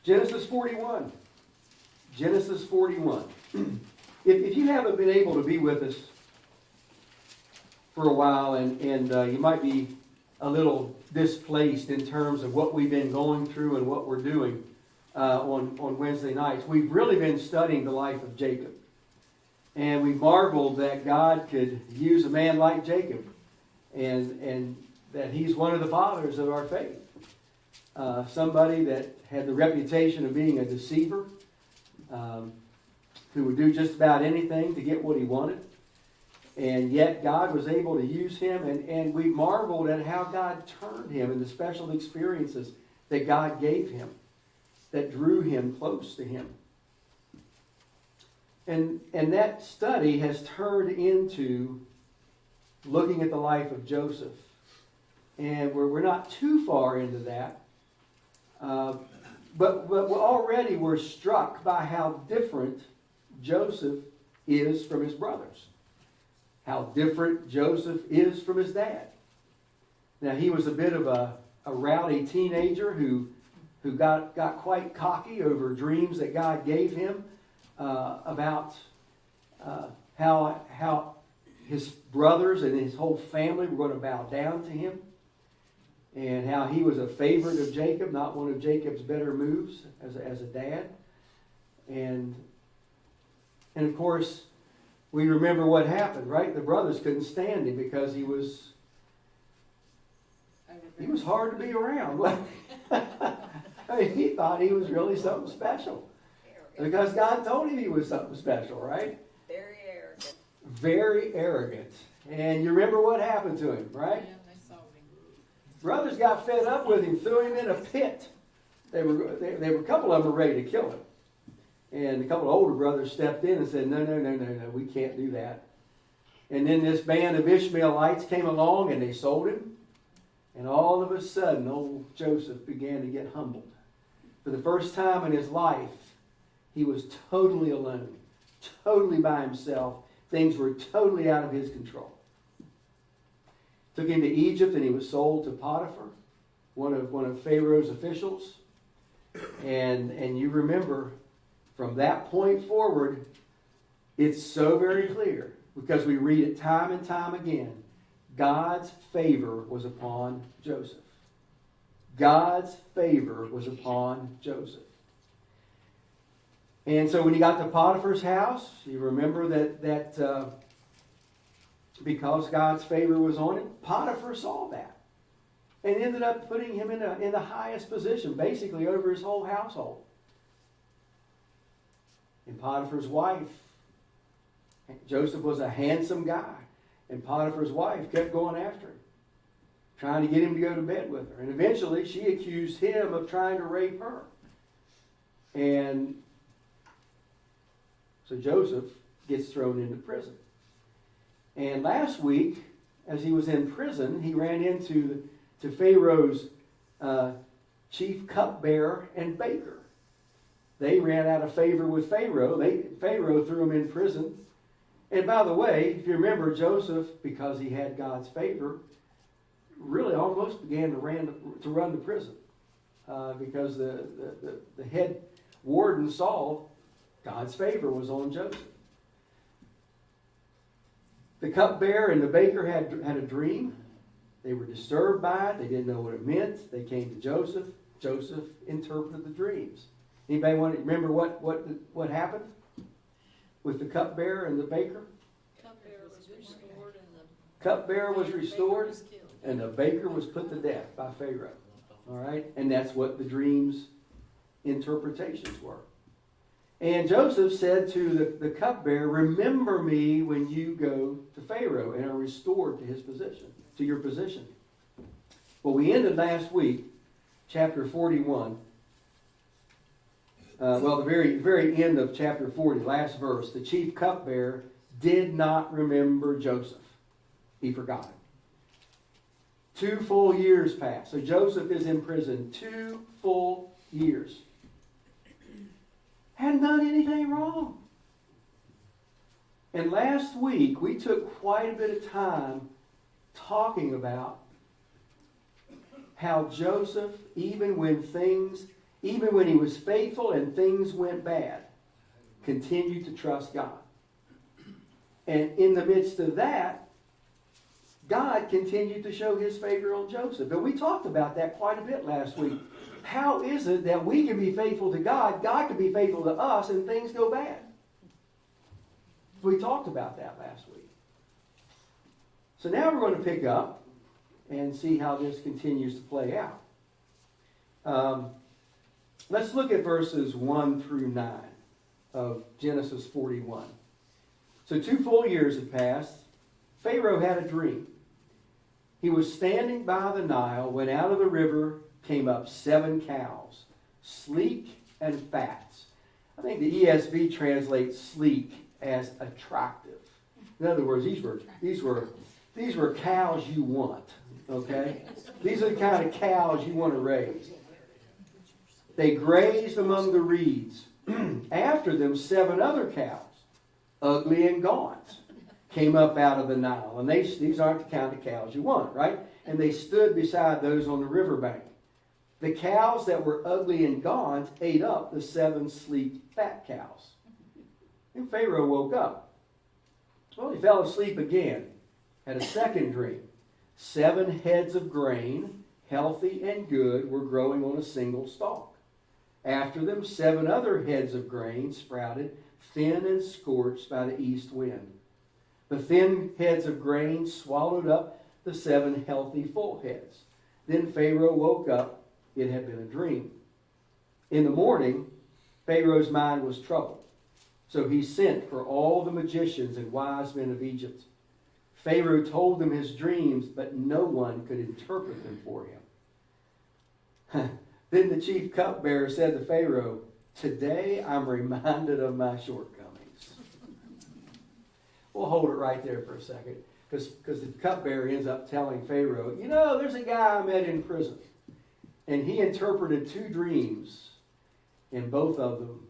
Genesis 41. Genesis 41. If you haven't been able to be with us for a while, and you might be a little displaced in terms of what we've been going through and what we're doing on Wednesday nights, we've really been studying the life of Jacob. And we marveled that God could use a man like Jacob, and that he's one of the fathers of our faith. Somebody that had the reputation of being a deceiver, who would do just about anything to get what he wanted. And yet God was able to use him, and we marveled at how God turned him and the special experiences that God gave him that drew him close to him. And that study has turned into looking at the life of Joseph. And we're not too far into that. But already we're struck by how different Joseph is from his brothers. How different Joseph is from his dad. Now, he was a bit of a rowdy teenager who got quite cocky over dreams that God gave him about how his brothers and his whole family were going to bow down to him, and how he was a favorite of Jacob, not one of Jacob's better moves as a dad. And of course, we remember what happened, right? The brothers couldn't stand him because he was hard to be around. I mean, he thought he was really something special. Because God told him he was something special, right? Very arrogant. Very arrogant. And you remember what happened to him, right? Yeah, they sold him. Brothers got fed up with him, threw him in a pit. They were a couple of them were ready to kill him. And a couple of older brothers stepped in and said, no, we can't do that. And then this band of Ishmaelites came along and they sold him. And all of a sudden, old Joseph began to get humbled. For the first time in his life, he was totally alone, totally by himself. Things were totally out of his control. Took him to Egypt, and he was sold to Potiphar, one of Pharaoh's officials. And you remember, from that point forward, it's so very clear, because we read it time and time again, God's favor was upon Joseph. God's favor was upon Joseph. And so when he got to Potiphar's house, you remember that because God's favor was on him, Potiphar saw that. And ended up putting him in the highest position, basically over his whole household. And Potiphar's wife, Joseph was a handsome guy. And Potiphar's wife kept going after him, trying to get him to go to bed with her. And eventually she accused him of trying to rape her. And so Joseph gets thrown into prison. And last week, as he was in prison, he ran into Pharaoh's chief cupbearer and baker. They ran out of favor with Pharaoh. Pharaoh threw him in prison. And by the way, if you remember, Joseph, because he had God's favor, really almost began to run the prison. Because the head warden saw God's favor was on Joseph. The cupbearer and the baker had a dream. They were disturbed by it. They didn't know what it meant. They came to Joseph. Joseph interpreted the dreams. Anybody want to remember what happened with the cupbearer and the baker? Cupbearer was restored, and the baker was put to death by Pharaoh. All right, and that's what the dreams' interpretations were. And Joseph said to the cupbearer, "Remember me when you go to Pharaoh and are restored to his position, to your position." Well, we ended last week, chapter 41. The very end of chapter 40, last verse. The chief cupbearer did not remember Joseph. He forgot him. 2 full years passed. So Joseph is in prison 2 full years. Hadn't done anything wrong. And last week, we took quite a bit of time talking about how Joseph, even when things even when he was faithful and things went bad, continued to trust God. And in the midst of that, God continued to show his favor on Joseph. And we talked about that quite a bit last week. How is it that we can be faithful to God, God can be faithful to us, and things go bad? We talked about that last week. So now we're going to pick up and see how this continues to play out. Let's look at verses 1 through 9 of Genesis 41. So 2 full years had passed. Pharaoh had a dream. He was standing by the Nile when out of the river came up 7 cows, sleek and fat. I think the ESV translates sleek as attractive. In other words, these were cows you want. Okay? These are the kind of cows you want to raise. They grazed among the reeds. After them, 7 other cows, ugly and gaunt, came up out of the Nile. And these aren't the kind of cows you want, right? And they stood beside those on the riverbank. The cows that were ugly and gaunt ate up the 7 sleek, fat cows. And Pharaoh woke up. Well, he fell asleep again, had a second dream. 7 heads of grain, healthy and good, were growing on a single stalk. After them, 7 other heads of grain sprouted, thin and scorched by the east wind. The thin heads of grain swallowed up the 7 healthy full heads. Then Pharaoh woke up. It had been a dream. In the morning, Pharaoh's mind was troubled. So he sent for all the magicians and wise men of Egypt. Pharaoh told them his dreams, but no one could interpret them for him. Then the chief cupbearer said to Pharaoh, "Today I'm reminded of my shortcomings." We'll hold it right there for a second, because the cupbearer ends up telling Pharaoh, there's a guy I met in prison, and he interpreted 2 dreams, and both of them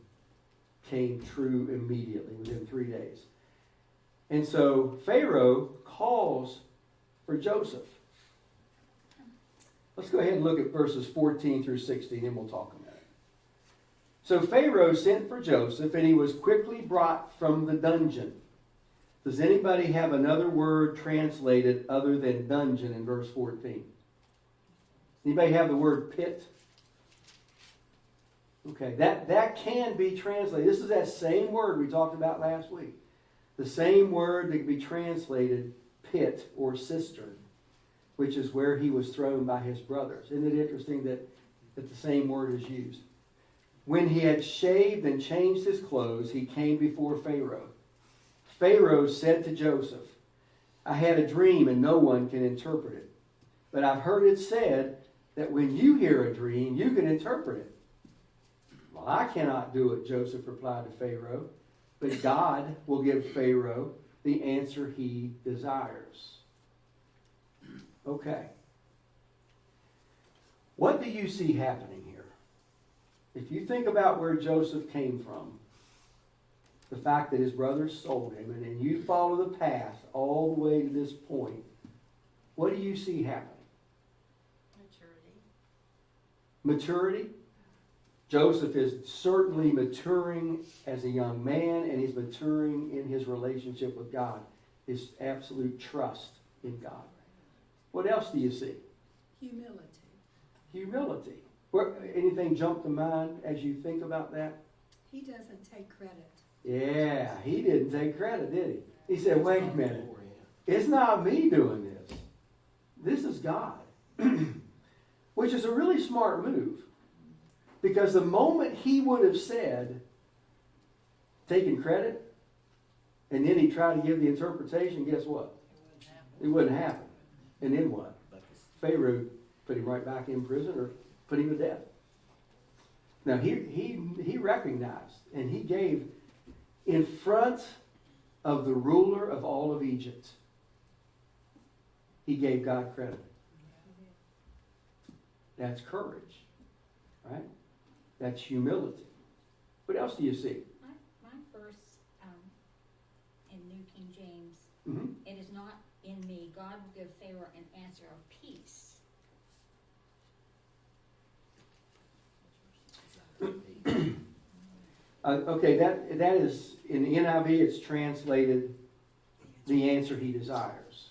came true immediately, within 3 days. And so Pharaoh calls for Joseph. Let's go ahead and look at verses 14 through 16, and we'll talk a minute. So Pharaoh sent for Joseph, and he was quickly brought from the dungeon. Does anybody have another word translated other than dungeon in verse 14? Anybody have the word pit? Okay, that can be translated. This is that same word we talked about last week. The same word that can be translated pit or cistern, which is where he was thrown by his brothers. Isn't it interesting that the same word is used? When he had shaved and changed his clothes, he came before Pharaoh. Pharaoh said to Joseph, "I had a dream and no one can interpret it. But I've heard it said that when you hear a dream, you can interpret it." "Well, I cannot do it," Joseph replied to Pharaoh. "But God will give Pharaoh the answer he desires." Okay. What do you see happening here? If you think about where Joseph came from, the fact that his brothers sold him, and then you follow the path all the way to this point, what do you see happening? Maturity. Joseph is certainly maturing as a young man, and he's maturing in his relationship with God, his absolute trust in God. What else do you see? Humility. Anything jump to mind as you think about that? He doesn't take credit. Yeah, he didn't take credit, did he? He said, "Wait a minute. It's not me doing this. This is God." Which is a really smart move. Because the moment he would have said, taking credit, and then he tried to give the interpretation, guess what? It wouldn't happen. And then what? Pharaoh put him right back in prison or put him to death. Now he recognized, and he gave in front of the ruler of all of Egypt, he gave God credit. That's courage, right? That's humility. What else do you see? My verse in New King James, Mm-hmm. "It is not in me. God will give Pharaoh an answer of peace." Okay, that is, in the NIV, it's translated the answer he desires.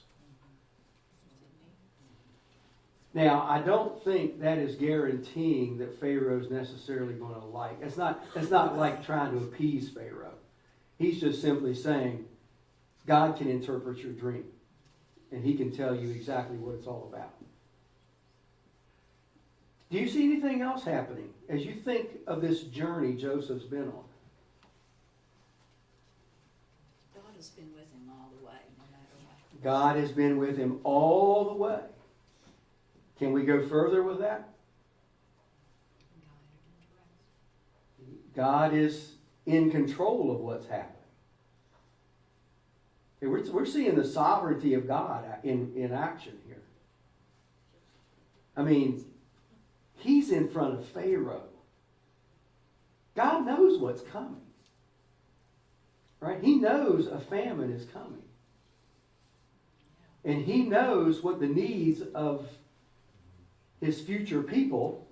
Now, I don't think that is guaranteeing that Pharaoh's necessarily going to like. It's not like trying to appease Pharaoh. He's just simply saying, God can interpret your dream. And he can tell you exactly what it's all about. Do you see anything else happening as you think of this journey Joseph's been on? God has been with him all the way, no matter what. God has been with him all the way. Can we go further with that? God is in control of what's happening. We're seeing the sovereignty of God in action here. I mean, he's in front of Pharaoh. God knows what's coming. Right? He knows a famine is coming. And he knows what the needs of his future people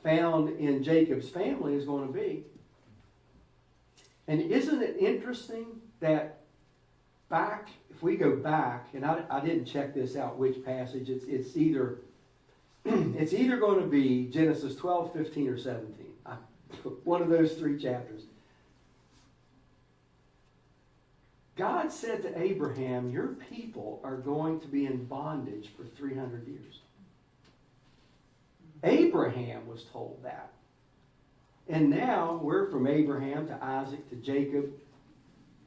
found in Jacob's family is going to be. And isn't it interesting that if we go back, and I didn't check this out, which passage, it's either going to be Genesis 12, 15, or 17. One of those three chapters. God said to Abraham, your people are going to be in bondage for 300 years. Abraham was told that. And now we're from Abraham to Isaac to Jacob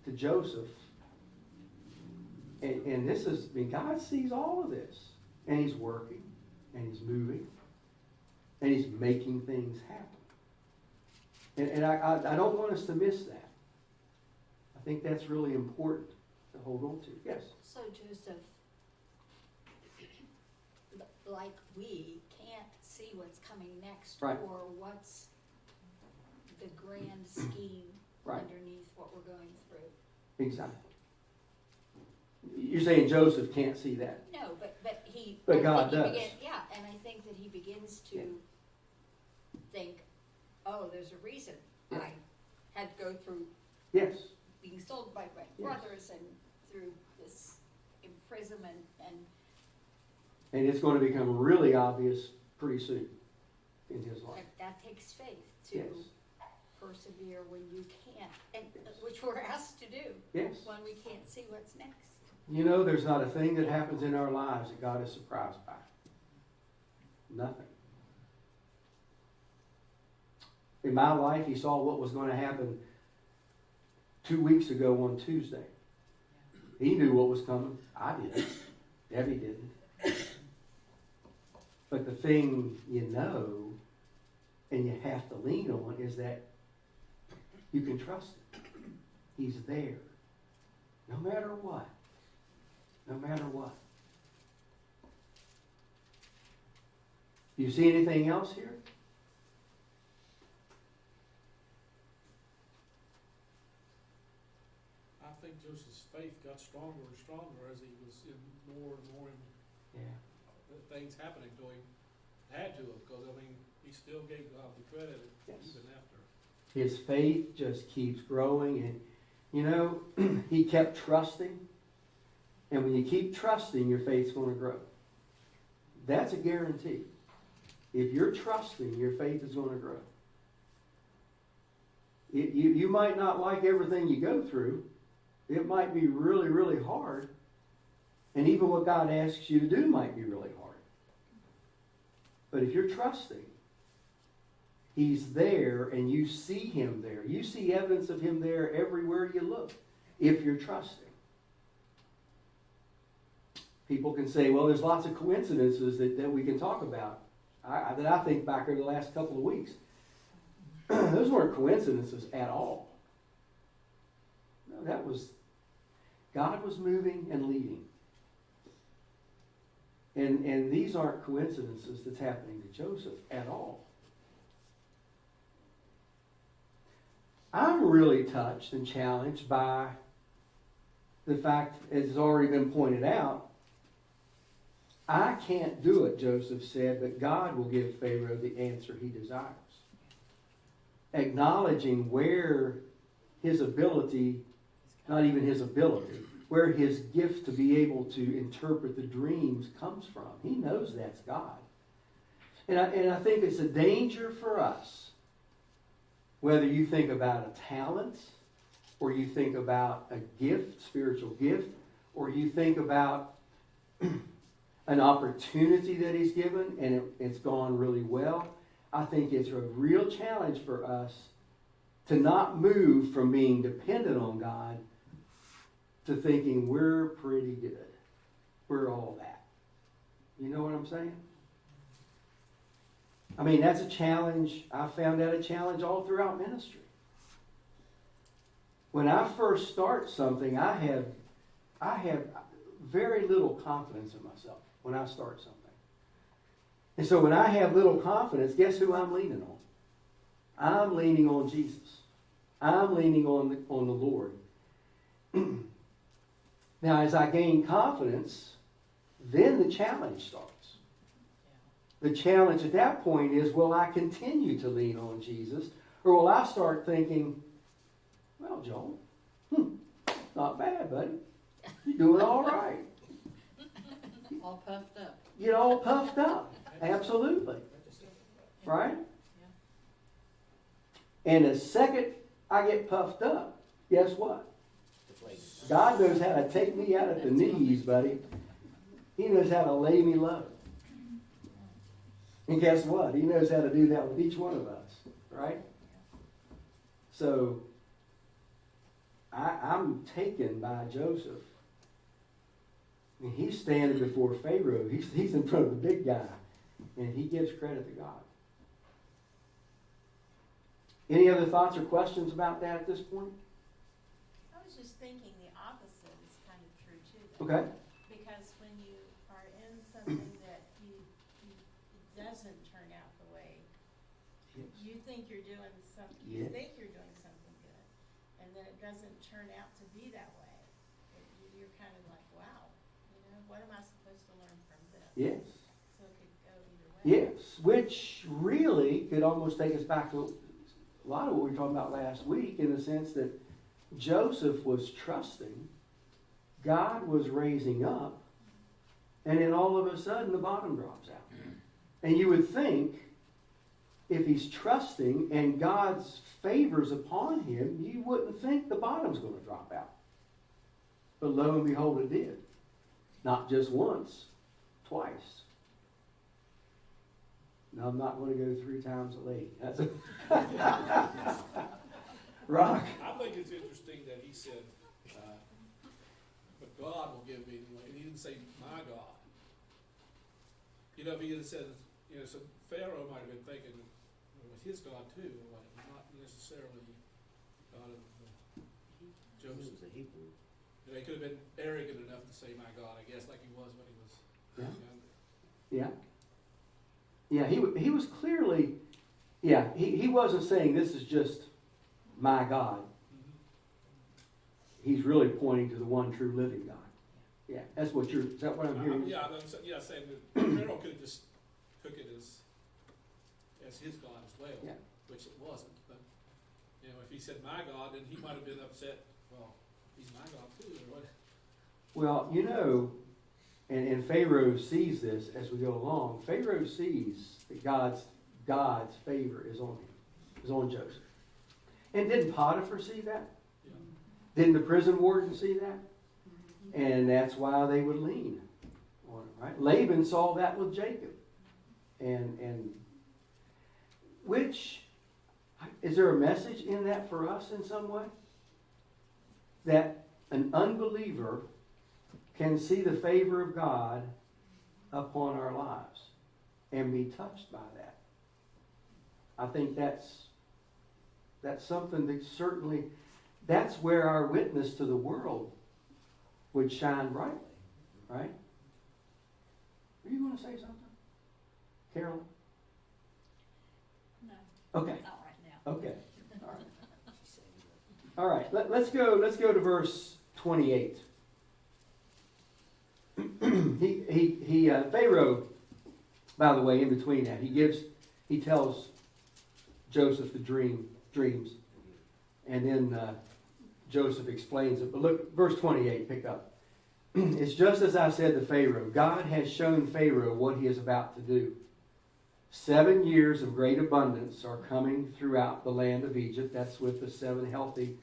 to Joseph. And this is, God sees all of this. And he's working. And he's moving. And he's making things happen. And I don't want us to miss that. I think that's really important to hold on to. Yes? So Joseph, like we can't see what's coming next, Right. or what's the grand scheme Right. underneath what we're going through. Exactly. You're saying Joseph can't see that. No, but he. But I God think does. Yeah, and I think that he begins to Yeah. think, oh, there's a reason Yeah. I had to go through Yes. being sold by my Yes. brothers and through this imprisonment and And it's going to become really obvious pretty soon in his life. that takes faith to Yes. persevere when you can't, and Yes. which we're asked to do Yes. when we can't see what's next. You know, there's not a thing that happens in our lives that God is surprised by. Nothing. In my life, he saw what was going to happen 2 weeks ago on Tuesday. He knew what was coming. I didn't. Debbie didn't. But the thing you know and you have to lean on is that you can trust him. He's there. No matter what. No matter what. Do you see anything else here? I think Joseph's faith got stronger and stronger as he was in more and more Yeah. things happening to him. Had to have, because I mean, he still gave God the credit Yes. even after. His faith just keeps growing, and you know, he kept trusting. And when you keep trusting, your faith's going to grow. That's a guarantee. If you're trusting, your faith is going to grow. You might not like everything you go through. It might be really, really hard. And even what God asks you to do might be really hard. But if you're trusting, he's there and you see him there. You see evidence of him there everywhere you look if you're trusting. People can say, well, there's lots of coincidences that we can talk about that I think back over the last couple of weeks. Those weren't coincidences at all. No, that was, God was moving and leading. And these aren't coincidences that's happening to Joseph at all. I'm really touched and challenged by the fact, as has already been pointed out, I can't do it, Joseph said, but God will give Pharaoh the answer he desires. acknowledging where his ability, not even his ability, where his gift to be able to interpret the dreams comes from. He knows that's God. And I think it's a danger for us, whether you think about a talent, or you think about a gift, spiritual gift, or you think about an opportunity that he's given and it's gone really well. I think it's a real challenge for us to not move from being dependent on God to thinking we're pretty good. We're all that. You know what I'm saying? I mean, that's a challenge. I found that a challenge all throughout ministry. When I first start something, I have very little confidence in myself when I start something. And so when I have little confidence, guess who I'm leaning on? I'm leaning on Jesus. I'm leaning on the Lord. Now, as I gain confidence, then the challenge starts. The challenge at that point is, will I continue to lean on Jesus? Or will I start thinking, well, Joel, not bad, buddy. You're doing all right. All puffed up. Get all puffed up. Absolutely. Right? And the second I get puffed up, guess what? God knows how to take me out at the knees, buddy. He knows how to lay me low. And guess what? He knows how to do that with each one of us. Right? So, I'm taken by Joseph. I mean, he's standing before Pharaoh. He's in front of the big guy. And he gives credit to God. Any other thoughts or questions about that at this point? I was just thinking the opposite is kind of true too. Though. Okay. Because when you are in something that it doesn't turn out the way Yes. you think you're doing something, Yeah. you think you're doing something good, and then it doesn't turn out to be that way, you're kind of like, wow, what am I supposed to learn from this? Yes. So it could go either way. Yes. Which really could almost take us back to a lot of what we were talking about last week, in the sense that Joseph was trusting, God was raising up, and then all of a sudden the bottom drops out. And you would think, if he's trusting and God's favors upon him, you wouldn't think the bottom's going to drop out. But lo and behold, it did. Not just once, twice. No, I'm not going to go 3 times a lady. That's a Rock. I think it's interesting that he said, but God will give me, and he didn't say my God. If he had said, so Pharaoh might have been thinking it was his God too, like not necessarily God of Joseph. He could have been arrogant enough to say my God, I guess, like he was when he was younger. Yeah, he was clearly, he wasn't saying this is just my God. He's really pointing to the one true living God. Yeah, that's what is that what I'm hearing? I'm saying that Pharaoh could have just took it as his God as well, which it wasn't. But, if he said my God, then he might have been upset, well, he's my God too, or what? Well, and Pharaoh sees this as we go along. Pharaoh sees that God's favor is on him, is on Joseph. And didn't Potiphar see that? Yeah. Didn't the prison warden see that? And that's why they would lean on it, right? Laban saw that with Jacob. And which, is there a message in that for us in some way? That an unbeliever can see the favor of God upon our lives and be touched by that. I think that's something that certainly, that's where our witness to the world would shine brightly, right? Are you going to say something, Carolyn? No. Okay. Not right now. Okay. All right. Let's go to verse 28. Pharaoh, by the way, in between that, he tells Joseph the dream dreams. And then Joseph explains it. But look, verse 28, pick up. It's just as I said to Pharaoh. God has shown Pharaoh what he is about to do. 7 years of great abundance are coming throughout the land of Egypt. That's with the 7 healthy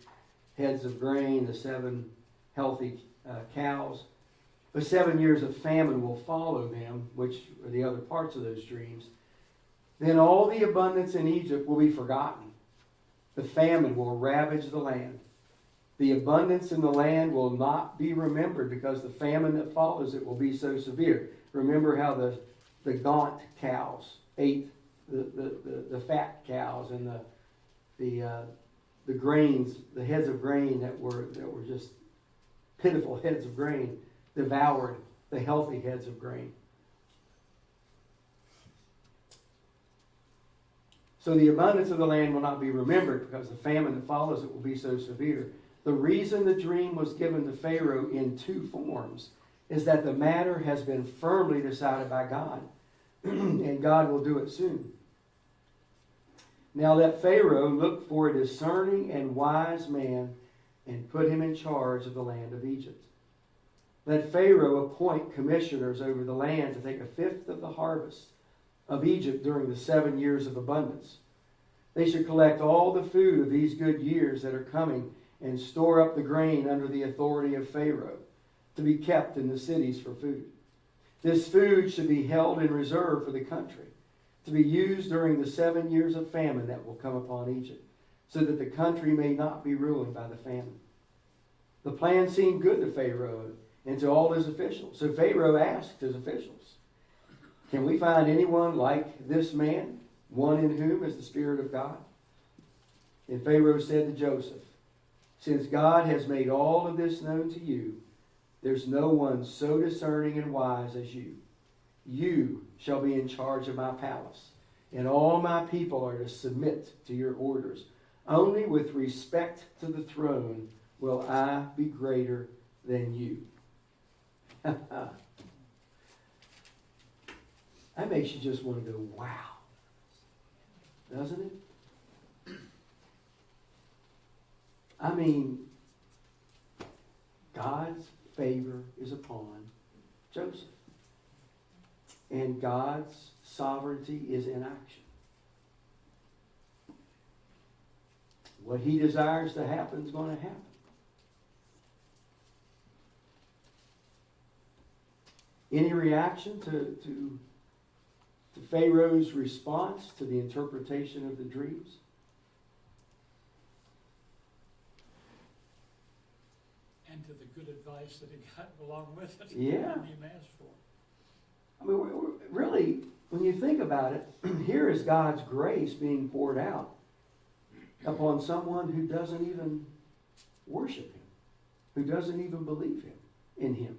heads of grain, the 7 healthy cows. But 7 years of famine will follow them, which are the other parts of those dreams. Then all the abundance in Egypt will be forgotten. The famine will ravage the land. The abundance in the land will not be remembered because the famine that follows it will be so severe. Remember how the gaunt cows ate the fat cows, and the grains, the heads of grain that were just pitiful heads of grain, devoured the healthy heads of grain. So the abundance of the land will not be remembered because the famine that follows it will be so severe. The reason the dream was given to Pharaoh in 2 forms is that the matter has been firmly decided by God, and God will do it soon. Now let Pharaoh look for a discerning and wise man and put him in charge of the land of Egypt. Let Pharaoh appoint commissioners over the land to take 1/5 of the harvest of Egypt during the 7 years of abundance. They should collect all the food of these good years that are coming and store up the grain under the authority of Pharaoh to be kept in the cities for food. This food should be held in reserve for the country to be used during the 7 years of famine that will come upon Egypt, so that the country may not be ruined by the famine. The plan seemed good to Pharaoh and to all his officials. So Pharaoh asked his officials, "Can we find anyone like this man, one in whom is the Spirit of God?" And Pharaoh said to Joseph, "Since God has made all of this known to you, there's no one so discerning and wise as you. You shall be in charge of my palace, and all my people are to submit to your orders. Only with respect to the throne will I be greater than you." That makes you just want to go, wow. Doesn't it? I mean, God's favor is upon Joseph. And God's sovereignty is in action. What he desires to happen is going to happen. Any reaction to Pharaoh's response to the interpretation of the dreams? And to the good advice that he got along with it. Yeah. That he asked for. I mean, really, when you think about it, here is God's grace being poured out upon someone who doesn't even worship him, who doesn't even believe in him.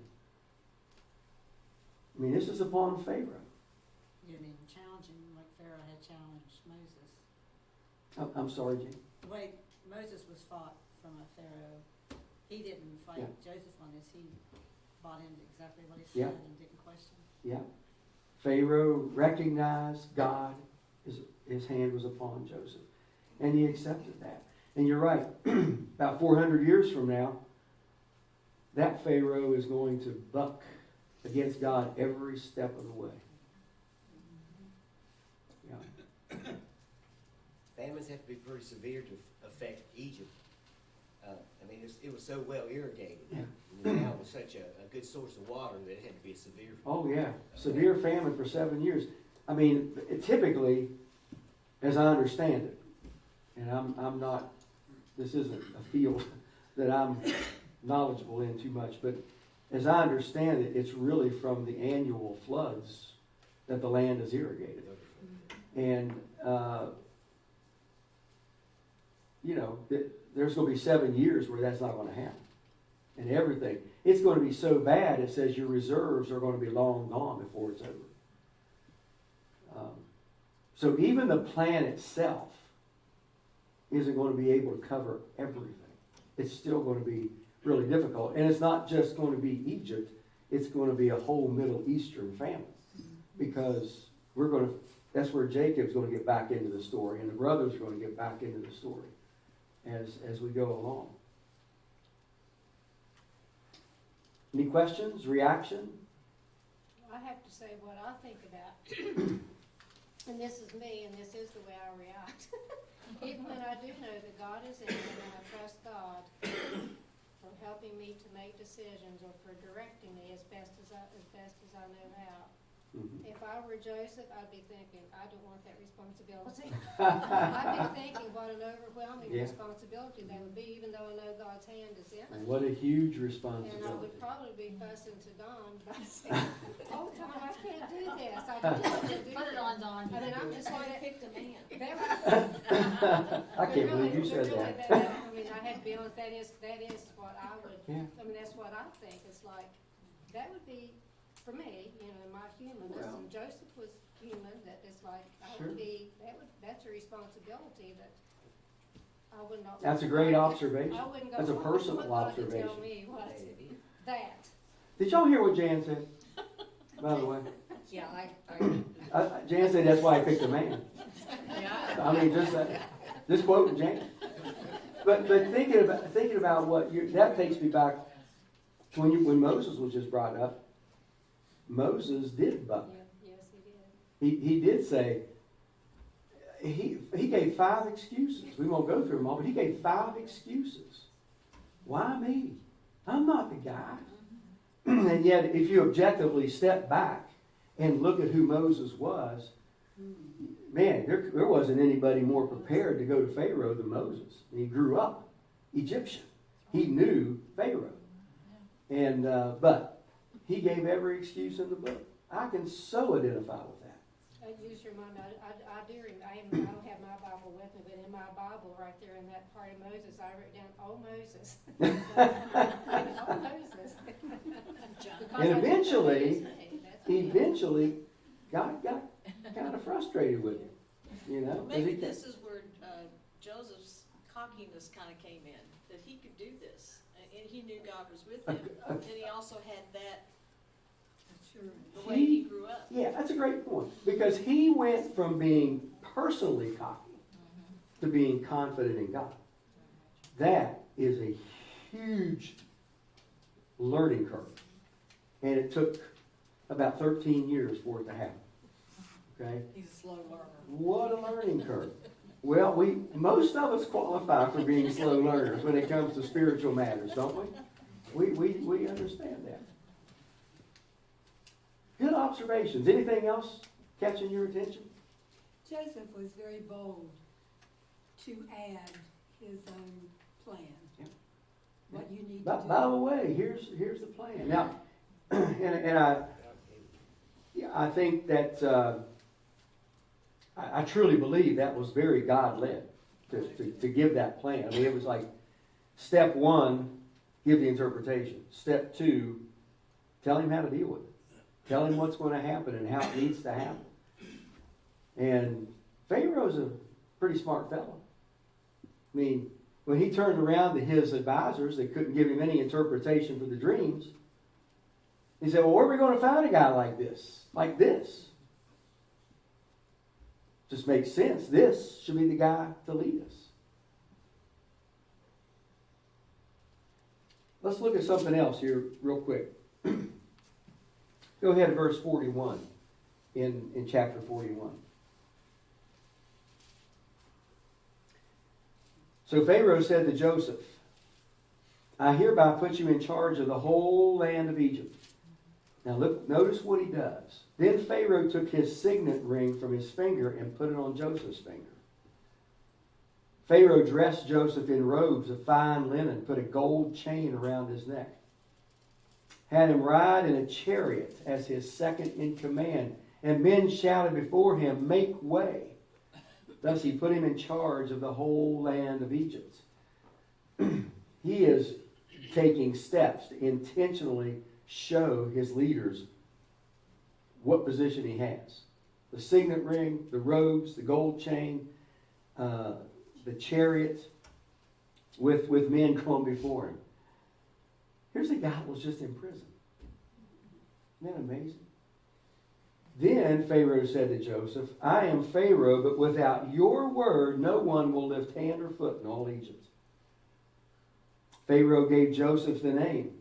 I mean, this is upon Pharaoh. You mean challenging like Pharaoh had challenged Moses? I'm sorry, Jane. The way Moses was fought from a Pharaoh, he didn't fight Joseph on this. He bought into exactly what he said and didn't question. Yeah. Pharaoh recognized God, his hand was upon Joseph. And he accepted that. And you're right. About 400 years from now, that Pharaoh is going to buck against God every step of the way. Yeah. Famines have to be pretty severe to affect Egypt. I mean, it was so well irrigated. Yeah. And now it was such a good source of water that it had to be a severe. Oh, yeah. Severe famine for 7 years. I mean, typically, as I understand it, and I'm not, this isn't a field that I'm knowledgeable in too much, but as I understand it, it's really from the annual floods that the land is irrigated. And, there's going to be 7 years where that's not going to happen. And everything. It's going to be so bad, it says your reserves are going to be long gone before it's over. So even the plan itself isn't going to be able to cover everything. It's still going to be really difficult. And it's not just going to be Egypt. It's going to be a whole Middle Eastern famine. Because That's where Jacob's going to get back into the story, and the brothers are going to get back into the story as we go along. Any questions? Reaction? I have to say what I think about, and this is me, and this is the way I react. Even when I do know that God is in it, and I trust God for helping me to make decisions or for directing me as best as I know how. Mm-hmm. If I were Joseph, I'd be thinking, I don't want that responsibility. I'd be thinking what an overwhelming Yeah. responsibility that would be, even though I know God's hand is in it. And what a huge And I responsibility. would probably be fussing to Don by saying, oh, Tom, I can't do this. I can't do Put it this. on, Don. I mean, I'm just That's why like, I picked a man. I can't believe you said that. I mean, I had to be honest, that is what I would, Yeah. I mean, that's what I think. It's like, that would be, for me, you know, my humanness, Well. and Joseph was human, that it's like, I Sure. would be, that's a responsibility that I would not. That's a great observation. I wouldn't go. That's a "Oh, I want personal God to observation. Tell me what that. Did y'all hear what Jan said? By the way, Yeah, Jan said that's why I picked a man. yeah. I mean, just quoting Jan. But thinking about what that takes me back to when Moses was just brought up. Moses did buck. Yeah, yes, he did. He did say. He gave 5 excuses. We won't go through them all, but he gave 5 excuses. Why me? I'm not the guy. And yet, if you objectively step back and look at who Moses was, man, there wasn't anybody more prepared to go to Pharaoh than Moses. He grew up Egyptian. He knew Pharaoh. And but he gave every excuse in the book. I can so identify with that. You just remind me, I don't have my Bible with me, but in my Bible, right there in that part of Moses, I wrote down, oh, Moses. Oh, Moses. And eventually, God got kind of frustrated with him. You know? 'cause Maybe he this is where Joseph's cockiness kind of came in, that he could do this, and he knew God was with him, and he also had that, the way he grew up. Yeah, that's a great point. Because he went from being personally cocky to being confident in God. That is a huge learning curve. And it took about 13 years for it to happen. Okay? He's a slow learner. What a learning curve. Well, most of us qualify for being slow learners when it comes to spiritual matters, don't we? We understand that. Good observations. Anything else catching your attention? Joseph was very bold to add his own plan. Yeah. What you need By to do. the way, here's the plan. Now, and I think that I truly believe that was very God-led to give that plan. I mean, it was like step 1, give the interpretation. Step 2, tell him how to deal with it. Tell him what's going to happen and how it needs to happen. And Pharaoh's a pretty smart fellow. I mean, when he turned around to his advisors that couldn't give him any interpretation for the dreams, he said, well, where are we going to find a guy like this? Like this? Just makes sense. This should be the guy to lead us. Let's look at something else here real quick. Go ahead to verse 41 in chapter 41. So Pharaoh said to Joseph, I hereby put you in charge of the whole land of Egypt. Now look, notice what he does. Then Pharaoh took his signet ring from his finger and put it on Joseph's finger. Pharaoh dressed Joseph in robes of fine linen, put a gold chain around his neck, had him ride in a chariot as his second in command, and men shouted before him, make way. Thus he put him in charge of the whole land of Egypt. He is taking steps to intentionally show his leaders what position he has. The signet ring, the robes, the gold chain, the chariot with men going before him. Here's a guy that was just in prison. Isn't that amazing? Then Pharaoh said to Joseph, I am Pharaoh, but without your word, no one will lift hand or foot in all Egypt. Pharaoh gave Joseph the name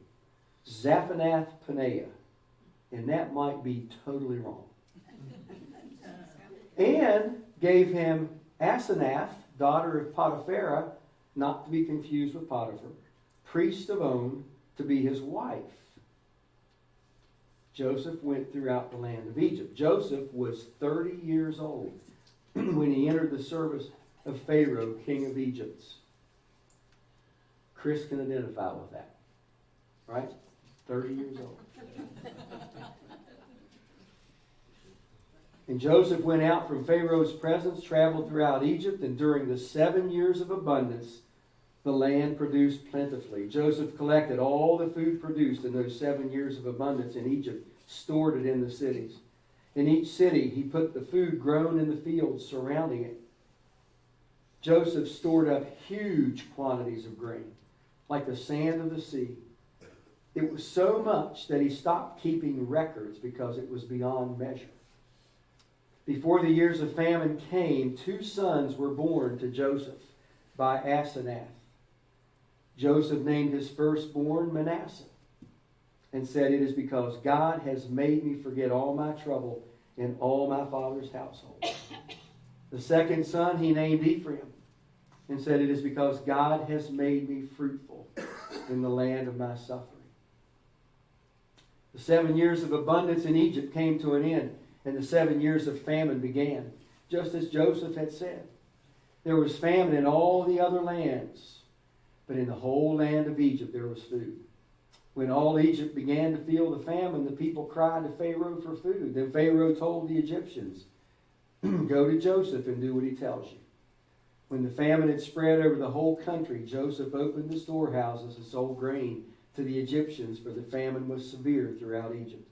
Zaphanath-Paneah, and that might be totally wrong. And gave him Asenath, daughter of Potiphera, not to be confused with Potiphar, priest of On, to be his wife. Joseph went throughout the land of Egypt. Joseph was 30 years old when he entered the service of Pharaoh, king of Egypt. Chris can identify with that, right? 30 years old. And Joseph went out from Pharaoh's presence, traveled throughout Egypt, and during the 7 years of abundance, the land produced plentifully. Joseph collected all the food produced in those 7 years of abundance in Egypt, stored it in the cities. In each city, he put the food grown in the fields surrounding it. Joseph stored up huge quantities of grain, like the sand of the sea. It was so much that he stopped keeping records because it was beyond measure. Before the years of famine came, 2 sons were born to Joseph by Asenath. Joseph named his firstborn Manasseh and said, it is because God has made me forget all my trouble in all my father's household. The second son he named Ephraim and said, it is because God has made me fruitful in the land of my suffering. The 7 years of abundance in Egypt came to an end, and the 7 years of famine began, just as Joseph had said. There was famine in all the other lands, but in the whole land of Egypt there was food. When all Egypt began to feel the famine, the people cried to Pharaoh for food. Then Pharaoh told the Egyptians, go to Joseph and do what he tells you. When the famine had spread over the whole country, Joseph opened the storehouses and sold grain to the Egyptians, for the famine was severe throughout Egypt.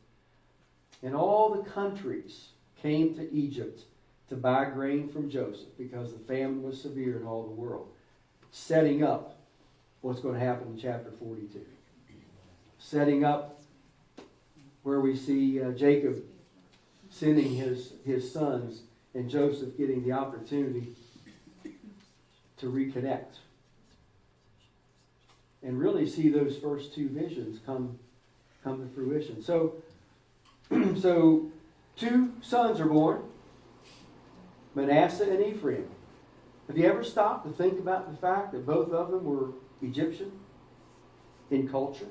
And all the countries came to Egypt to buy grain from Joseph because the famine was severe in all the world, setting up what's going to happen in chapter 42. Setting up where we see Jacob sending his sons and Joseph getting the opportunity to reconnect and really see those first 2 visions come to fruition. So 2 sons are born, Manasseh and Ephraim. Have you ever stopped to think about the fact that both of them were Egyptian in culture?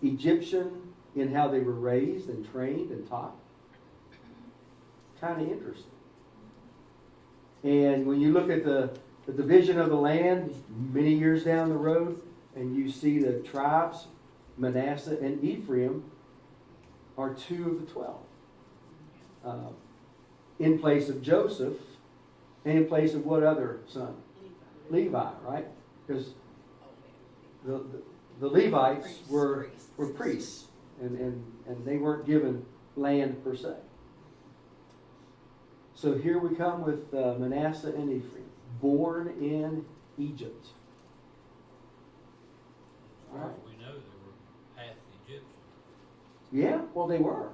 Egyptian in how they were raised and trained and taught? Kind of interesting. And when you look at the division of the land many years down the road, and you see the tribes, Manasseh and Ephraim are 2 of the 12. In place of Joseph, and in place of what other son? Levi, right? Because the Levites were priests, and they weren't given land per se. So here we come with Manasseh and Ephraim, born in Egypt. As far as we know, they were half Egyptian. Yeah, well, they were.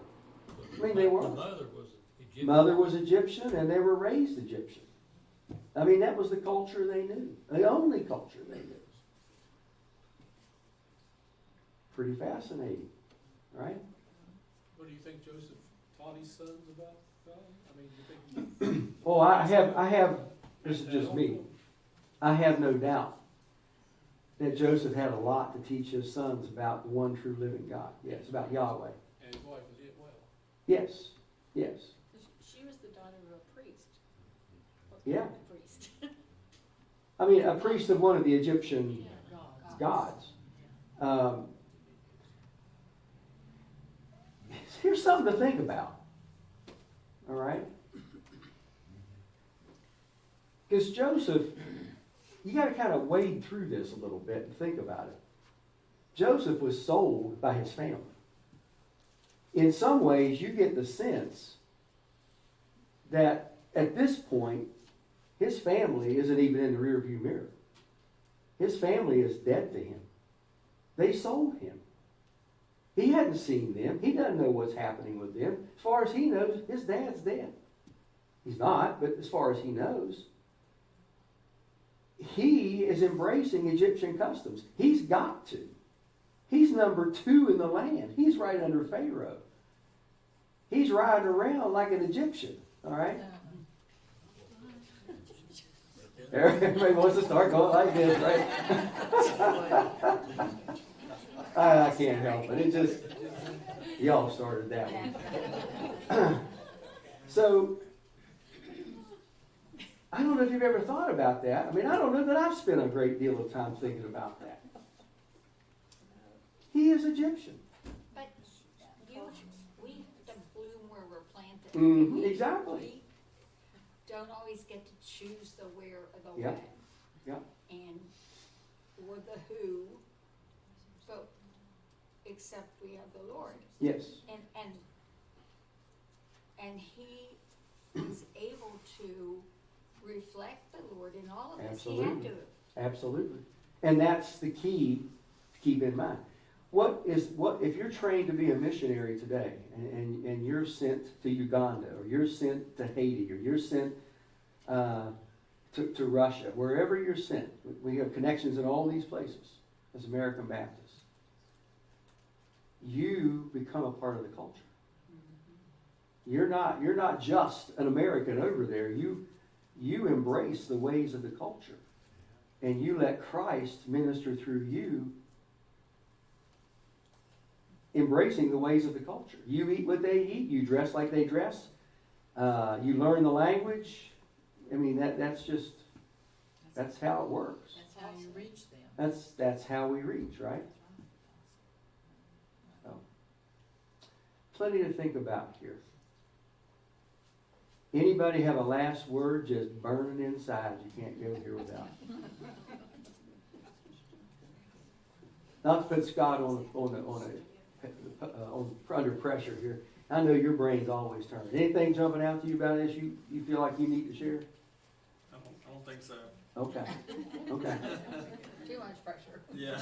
I mean, they were. The mother was Egyptian. Mother was Egyptian, and they were raised Egyptian. I mean, that was the culture they knew. The only culture they knew. Pretty fascinating, right? What do you think Joseph taught his sons about God? I mean, do you think Oh, I have, this is just me. I have no doubt that Joseph had a lot to teach his sons about the one true living God. Yes, about Yahweh. and his wife was it well? Yes, yes. She was the daughter of a priest. What Yeah. kind of priest? I mean, a priest of one of the Egyptian gods. Here's something to think about. All right? Because Joseph, you got to kind of wade through this a little bit and think about it. Joseph was sold by his family. In some ways, you get the sense that at this point, his family isn't even in the rearview mirror. His family is dead to him. They sold him. He hadn't seen them. He doesn't know what's happening with them. As far as he knows, his dad's dead. He's not, but as far as he knows, he is embracing Egyptian customs. He's got to. He's number 2 in the land. He's right under Pharaoh. He's riding around like an Egyptian, all right? Everybody wants to start going like this, right? I can't help it. It just, y'all started that one. So, I don't know if you've ever thought about that. I mean, I don't know that I've spent a great deal of time thinking about that. He is Egyptian. But we have to bloom where we're planted. Exactly. We don't always get to choose the where or the Yeah. when. Yeah. And, or the who, but except we have the Lord. Yes. And he is able to reflect the Lord in all of us. Absolutely. He had to. Absolutely. And that's the key to keep in mind. What if you're trained to be a missionary today and you're sent to Uganda or you're sent to Haiti or you're sent to Russia, wherever you're sent, we have connections in all these places as American Baptists. You become a part of the culture. You're not just an American over there. You embrace the ways of the culture. And you let Christ minister through you, embracing the ways of the culture. You eat what they eat. You dress like they dress. You learn the language. I mean, that's how it works. That's how you reach them. That's how we reach, right? So, plenty to think about here. Anybody have a last word just burning inside you can't go here without? Not to put Scott under pressure here. I know your brain's always turning. Anything jumping out to you about this you feel like you need to share? I don't think so. Okay. Okay. Too much pressure. Yeah.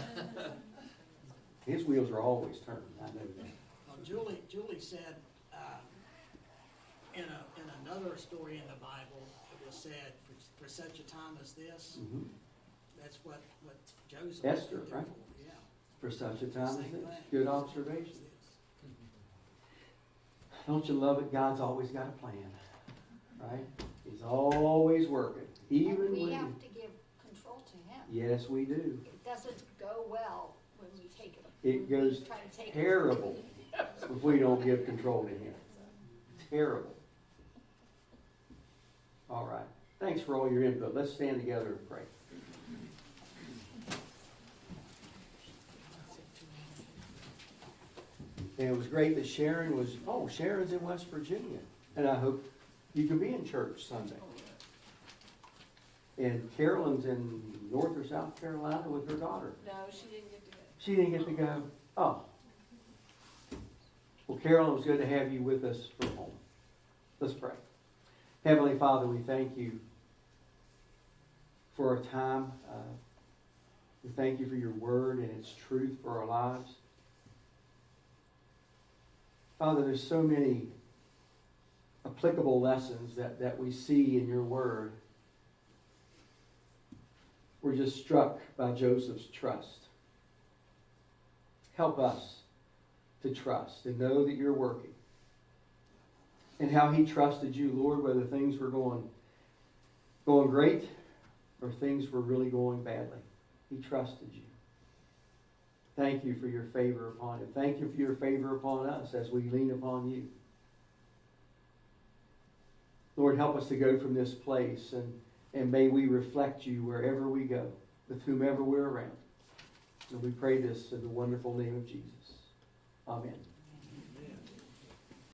His wheels are always turning. I know that. Julie said, in another story in the Bible, it was said, for such a time as this, Mm-hmm. that's what Joseph Esther, was there right? for, yeah. For such a time as Same this. thing. Good observation. Don't you love it? God's always got a plan, right? He's always working, even And we when. have to give control to him. Yes, we do. It doesn't go well when we take it. It when we goes try to take it. terrible if we don't give control to Him. Terrible. All right. Thanks for all your input. Let's stand together and pray. And it was great that Sharon's in West Virginia. And I hope you can be in church Sunday. And Carolyn's in North or South Carolina with her daughter. No, she didn't get to go. She didn't get to go. Oh. Well, Carolyn, it was good to have you with us from home. Let's pray. Heavenly Father, we thank you for our time. We thank you for your word and its truth for our lives. Father, there's so many applicable lessons that we see in your word. We're just struck by Joseph's trust. Help us to trust and know that you're working. And how he trusted you, Lord, whether things were going great or things were really going badly. He trusted you. Thank you for your favor upon him. Thank you for your favor upon us as we lean upon you. Lord, help us to go from this place and may we reflect you wherever we go, with whomever we're around. And we pray this in the wonderful name of Jesus. Amen.